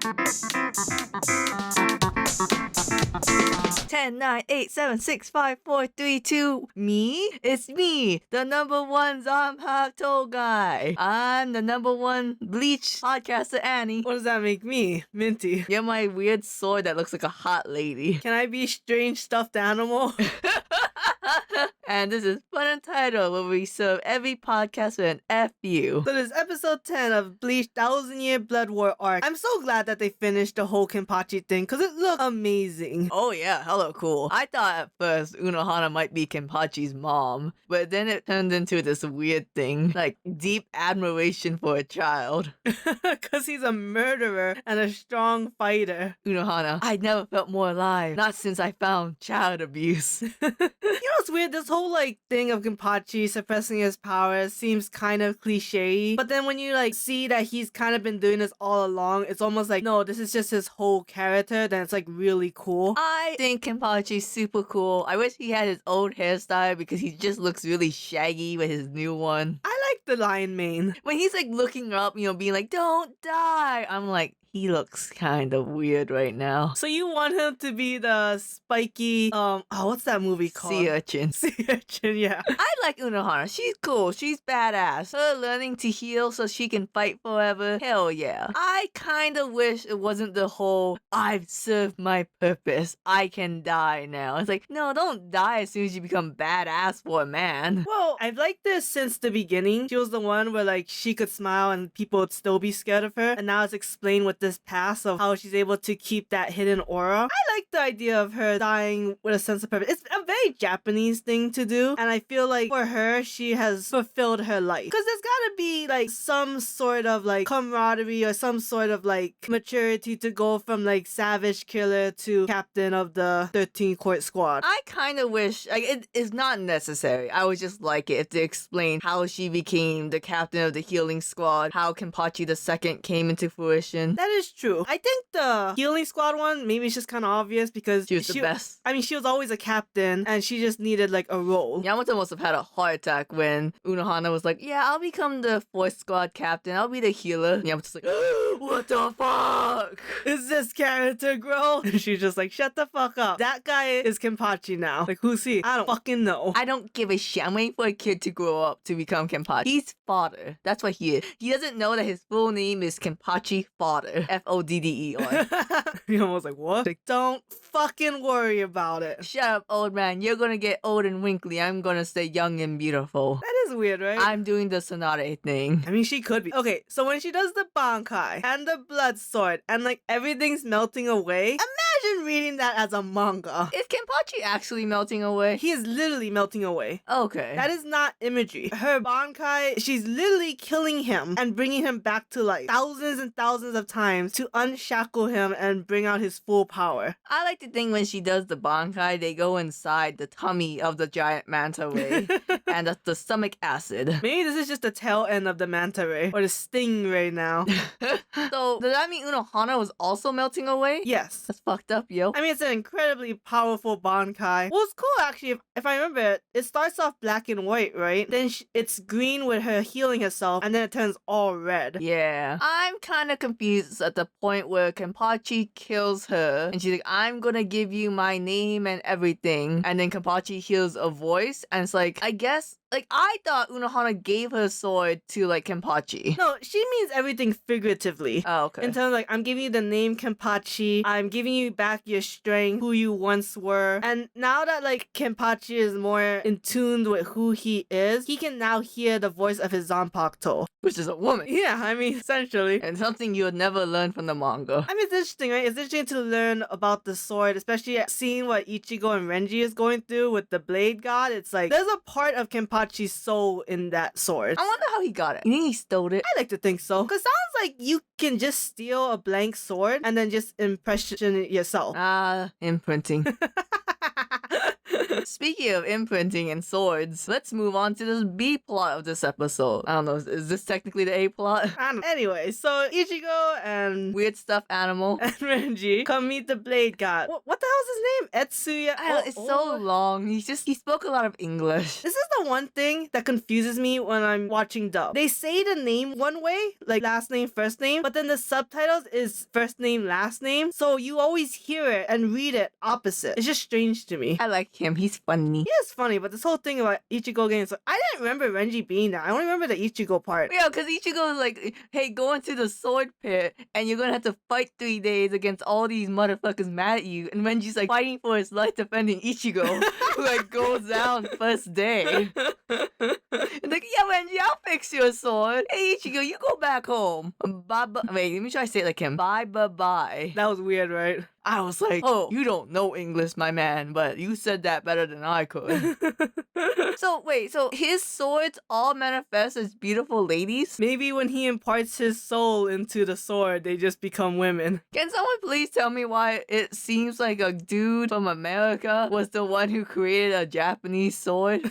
10, 9, 8, 7, 6, 5, 4, 3, 2. Me? It's me, the number one Zanpakuto guy. I'm the number one Bleach podcaster, Annie. What does that make me? Minty. You're my weird sword that looks like a hot lady. Can I be strange stuffed animal? And this is FunUntitled, where we serve every podcast with an FU. So this is episode 10 of Bleach 1000-Year Blood War arc. I'm so glad that they finished the whole Kenpachi thing, because it looked amazing. Oh yeah, hella cool. I thought at first Unohana might be Kenpachi's mom, but then it turned into this weird thing, like deep admiration for a child. Because he's a murderer and a strong fighter. Unohana, I never felt more alive, not since I found child abuse. You know what's weird? This whole like thing of Kenpachi suppressing his powers seems kind of cliche, but then when you like see that he's kind of been doing this all along, it's almost like, no, this is just his whole character, then it's like really cool. I think Kenpachi's super cool. I wish he had his old hairstyle because he just looks really shaggy with his new one. I like the lion mane. When he's like looking up, being like, don't die, I'm like, he looks kind of weird right now. So you want him to be the spiky, what's that movie called? Sea urchin. Sea urchin, yeah. I like Unohana. She's cool. She's badass. Her learning to heal so she can fight forever. Hell yeah. I kind of wish it wasn't the whole, I've served my purpose, I can die now. It's like, no, don't die as soon as you become badass for a man. Well, I've liked this since the beginning. She was the one where like she could smile and people would still be scared of her. And now it's explained with this past of how she's able to keep that hidden aura. I like the idea of her dying with a sense of purpose. It's a very Japanese thing to do, and I feel like for her, she has fulfilled her life. Because there's gotta be like some sort of like camaraderie or some sort of like maturity to go from like savage killer to captain of the 13 court squad. I kind of wish, like, it is not necessary. I would just like it if they explain how she became the captain of the healing squad, how Kenpachi II came into fruition. That is true. I think the healing squad one, maybe it's just kind of obvious because She was the best. I mean, she was always a captain and she just needed like a role. Yamato must have had a heart attack when Unohana was like, yeah, I'll become the fourth squad captain. I'll be the healer. And Yamato's like, what the fuck? Is this character grow? And she's just like, shut the fuck up. That guy is Kenpachi now. Like, who's he? I don't fucking know. I don't give a shit. I'm waiting for a kid to grow up to become Kenpachi. He's fodder. That's what he is. He doesn't know that his full name is Kenpachi Fodder. F-O-D-D-E-R. You almost like, what? Like, don't fucking worry about it. Shut up, old man. You're gonna get old and wrinkly. I'm gonna stay young and beautiful. That is weird, right? I'm doing the Sonare thing. I mean, she could be. Okay, so when she does the Bankai and the blood sword and like everything's melting away, imagine reading that as a manga. Is Kenpachi actually melting away? He is literally melting away. Okay. That is not imagery. Her Bankai, she's literally killing him and bringing him back to life thousands and thousands of times to unshackle him and bring out his full power. I like to think when she does the Bankai, they go inside the tummy of the giant manta ray and that's the stomach acid. Maybe this is just the tail end of the manta ray or the stingray now. So, does that mean Unohana was also melting away? Yes. That's fucked up, yo. I mean, it's an incredibly powerful Bankai. Well, it's cool actually. If I remember, it starts off black and white, right? Then it's green with her healing herself, and then it turns all red. Yeah. I'm kind of confused at the point where Kenpachi kills her, and she's like, I'm gonna give you my name and everything. And then Kenpachi hears a voice, and it's like, I guess, like, I thought Unohana gave her sword to, like, Kenpachi. No, she means everything figuratively. Oh, okay. In terms of, like, I'm giving you the name Kenpachi, I'm giving you back your strength, who you once were. And now that, like, Kenpachi is more in tune with who he is, he can now hear the voice of his Zanpakuto. Which is a woman. Yeah, I mean, essentially. And something you would never learn from the manga. I mean, it's interesting, right? It's interesting to learn about the sword, especially seeing what Ichigo and Renji is going through with the Blade God. It's like, there's a part of Kenpachi's soul in that sword. I wonder how he got it. You think he stole it? I like to think so. Because sounds like you can just steal a blank sword and then just impression it yourself. Imprinting. Speaking of imprinting and swords, let's move on to this B plot of this episode. I don't know, is this technically the A plot? Anyway, so Ichigo and Weird stuffed animal. Renji come meet the Blade God. What the hell is his name? Etsuya? I don't know, it's so long. He spoke a lot of English. This is the one thing that confuses me when I'm watching dub. They say the name one way, like last name, first name, but then the subtitles is first name, last name. So you always hear it and read it opposite. It's just strange to me. I like him. He's funny. He is funny, but this whole thing about Ichigo getting so I didn't remember Renji being there. I only remember the Ichigo part. Yeah, because Ichigo is like, hey, go into the sword pit and you're gonna have to fight 3 days against all these motherfuckers mad at you. And Renji's like fighting for his life defending Ichigo, who like goes down first day. And like, yeah, Renji, I'll fix your sword. Hey, Ichigo, you go back home. Wait, let me try to say it like him. Bye. That was weird, right? I was like, oh, you don't know English, my man, but you said that better than I could. So his swords all manifest as beautiful ladies? Maybe when he imparts his soul into the sword, they just become women. Can someone please tell me why it seems like a dude from America was the one who created a Japanese sword?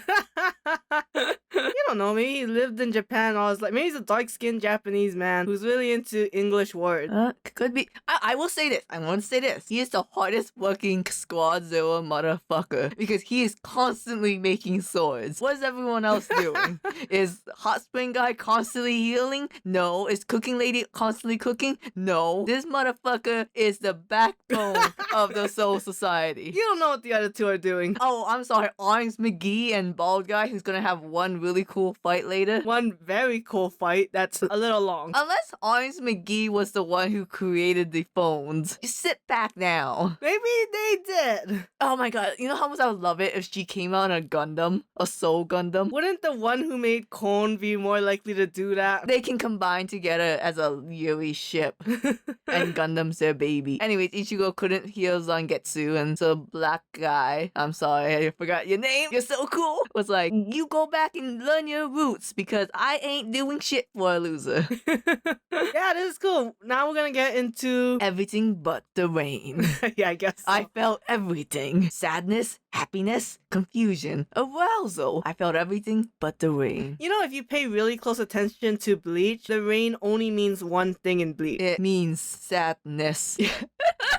You don't know, maybe he lived in Japan all his life. Maybe he's a dark-skinned Japanese man who's really into English words. Could be. I will say this. I want to say this. He is the hardest working Squad Zero motherfucker because he is constantly making swords. What is everyone else doing? Is Hot Spring Guy constantly healing? No. Is Cooking Lady constantly cooking? No. This motherfucker is the backbone of the Soul Society. You don't know what the other two are doing. Oh, I'm sorry. Arms McGee and Bald Guy who's gonna have one really cool fight later. One very cool fight that's a little long. Unless Arms McGee was the one who created the phones. Just sit back now. Maybe they did. Oh my god, you know how much I would love it if she came out in a Gundam? A Soul Gundam? Wouldn't the one who made Kon be more likely to do that? They can combine together as a Yuri ship. And Gundam's their baby. Anyways, Ichigo couldn't heal Zangetsu, and so Black Guy, I'm sorry, I forgot your name, you're so cool, was like, you go back and learn your roots because I ain't doing shit for a loser. Yeah, this is cool. Now we're gonna get into Everything but the rain. yeah, I guess so. I felt everything. Sadness, happiness, confusion, arousal. I felt everything but the rain. You know, if you pay really close attention to Bleach, the rain only means one thing in Bleach. It means sadness.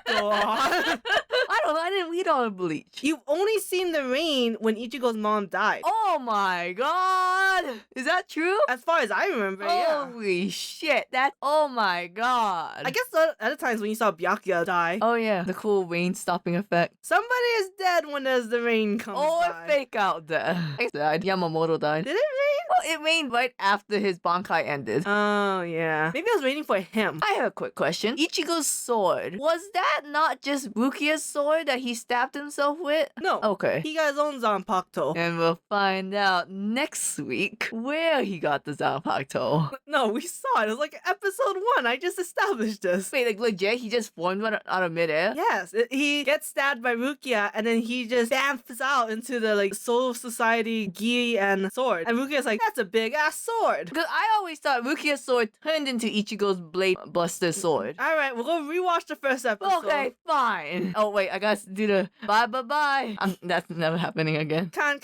Go on. I don't know, I didn't read all of Bleach. You've only seen the rain when Ichigo's mom died. Oh my god! Is that true? As far as I remember, yeah. Holy shit, oh my god. I guess the other times when you saw Byakuya die, Oh yeah, the cool rain stopping effect. somebody is dead when there's the rain comes Or by. fake out there. I died. Yamamoto died. Did it rain? Well, it rained right after his Bankai ended. Oh, yeah. Maybe I was waiting for him. I have a quick question. Ichigo's sword, was that not just Rukia's sword that he stabbed himself with? No. Okay. He got his own Zanpakuto. And we'll find out next week where he got the Zanpakuto. No, we saw it. It was like episode 1. I just established this. Wait, like legit? He just formed out of midair? Yes, he gets stabbed by Rukia and then he just bamfs out into the like Soul Society gi and sword. And Rukia's like, that's a big ass sword. Because I always thought Rukia's sword turned into Ichigo's Blade Buster sword. Alright, we'll go rewatch the first episode. Okay, fine. Oh wait, I gotta do the bye. That's never happening again. Kan.